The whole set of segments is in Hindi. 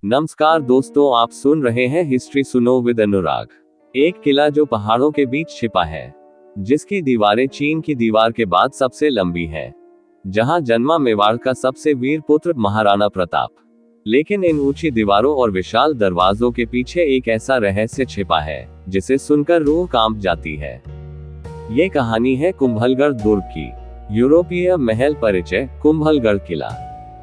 नमस्कार दोस्तों, आप सुन रहे हैं हिस्ट्री सुनो विद अनुराग। एक किला जो पहाड़ों के बीच छिपा है, जिसकी दीवारें चीन की दीवार के बाद सबसे लंबी है, जहां जन्मा मेवाड़ का सबसे वीर पुत्र महाराणा प्रताप। लेकिन इन ऊंची दीवारों और विशाल दरवाजों के पीछे एक ऐसा रहस्य छिपा है जिसे सुनकर रूह कांप जाती है। ये कहानी है कुंभलगढ़ दुर्ग की। यूरोपीय महल परिचय। कुंभलगढ़ किला।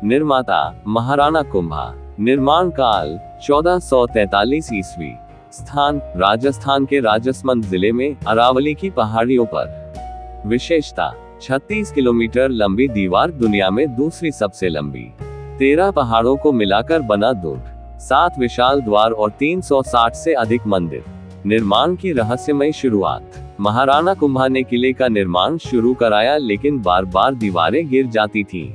निर्माता महाराणा कुंभा। निर्माण काल 1443 ईस्वी। स्थान राजस्थान के राजसमंद जिले में अरावली की पहाड़ियों पर। विशेषता 36 किलोमीटर लंबी दीवार, दुनिया में दूसरी सबसे लंबी। 13 पहाड़ों को मिलाकर बना दुर्ग। 7 विशाल द्वार और 360 से अधिक मंदिर। निर्माण की रहस्यमय शुरुआत। महाराणा कुंभा ने किले का निर्माण शुरू कराया, लेकिन बार बार दीवारें गिर जाती थीं।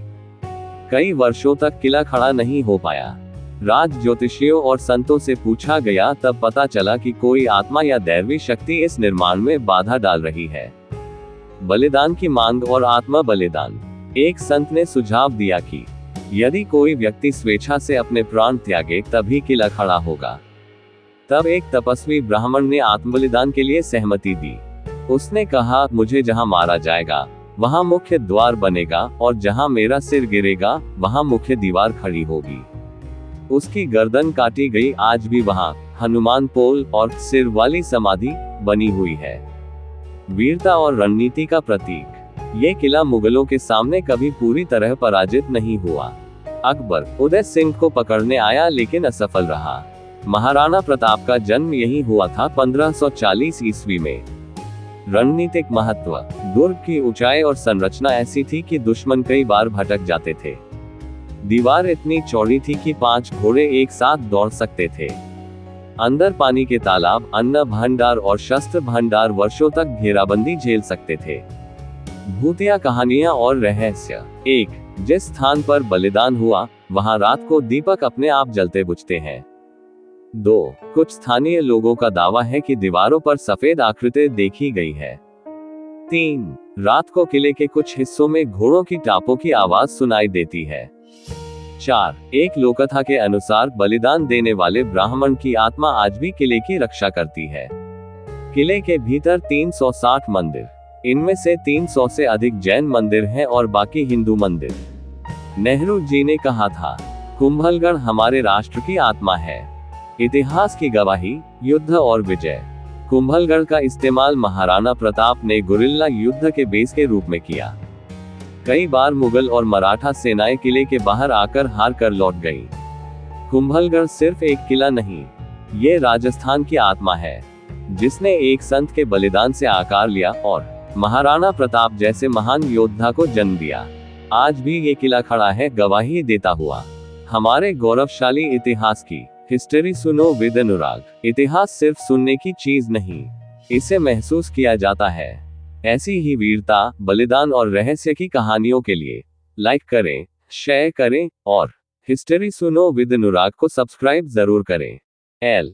कई वर्षों तक किला खड़ा नहीं हो पाया। राज ज्योतिषियों और संतों से पूछा गया, तब पता चला कि कोई आत्मा या दैवी शक्ति इस निर्माण में बाधा डाल रही है। बलिदान की मांग और आत्मा बलिदान। एक संत ने सुझाव दिया कि यदि कोई व्यक्ति स्वेच्छा से अपने प्राण त्यागे तभी किला खड़ा होगा। तब एक तपस्वी ब्राह्मण ने आत्मबलिदान के लिए सहमति दी। उसने कहा, मुझे जहां मारा जाएगा वहां मुख्य द्वार बनेगा, और जहां मेरा सिर गिरेगा वहां मुख्य दीवार खड़ी होगी। उसकी गर्दन काटी गई। आज भी वहां हनुमान पोल और सिर वाली समाधि बनी हुई है। वीरता और रणनीति का प्रतीक। ये किला मुगलों के सामने कभी पूरी तरह पराजित नहीं हुआ। अकबर उदय सिंह को पकड़ने आया, लेकिन असफल रहा। महाराणा प्रताप का जन्म यही हुआ था 1540 ईस्वी में। रणनीतिक महत्व। दुर्ग की ऊंचाई और संरचना ऐसी थी कि दुश्मन कई बार भटक जाते थे। दीवार इतनी चौड़ी थी कि 5 घोड़े एक साथ दौड़ सकते थे। अंदर पानी के तालाब, अन्न भंडार और शस्त्र भंडार वर्षों तक घेराबंदी झेल सकते थे। भूतिया कहानियां और रहस्य। 1. जिस स्थान पर बलिदान हुआ वहां रात को दीपक अपने आप जलते बुझते हैं। 2. कुछ स्थानीय लोगों का दावा है कि दीवारों पर सफेद आकृति देखी गई है। 3. रात को किले के कुछ हिस्सों में घोड़ों की टापों की आवाज सुनाई देती है। 4. एक लोककथा के अनुसार बलिदान देने वाले ब्राह्मण की आत्मा आज भी किले की रक्षा करती है। किले के भीतर 360 मंदिर, इनमें से 300 से अधिक जैन मंदिर हैं और बाकी हिंदू मंदिर। नेहरू जी ने कहा था, कुंभलगढ़ हमारे राष्ट्र की आत्मा है। इतिहास की गवाही। युद्ध और विजय। कुंभलगढ़ का इस्तेमाल महाराणा प्रताप ने गुरिल्ला युद्ध के बेस के रूप में किया। कई बार मुगल और मराठा सेनाएं किले के बाहर आकर हार कर लौट गई। कुंभलगढ़ सिर्फ एक किला नहीं, ये राजस्थान की आत्मा है, जिसने एक संत के बलिदान से आकार लिया और महाराणा प्रताप जैसे महान योद्धा को जन्म दिया। आज भी ये किला खड़ा है, गवाही देता हुआ हमारे गौरवशाली इतिहास की। हिस्ट्री सुनो विद अनुराग। इतिहास सिर्फ सुनने की चीज नहीं, इसे महसूस किया जाता है। ऐसी ही वीरता, बलिदान और रहस्य की कहानियों के लिए लाइक करें, शेयर करें और हिस्ट्री सुनो विद अनुराग को सब्सक्राइब जरूर करें। एल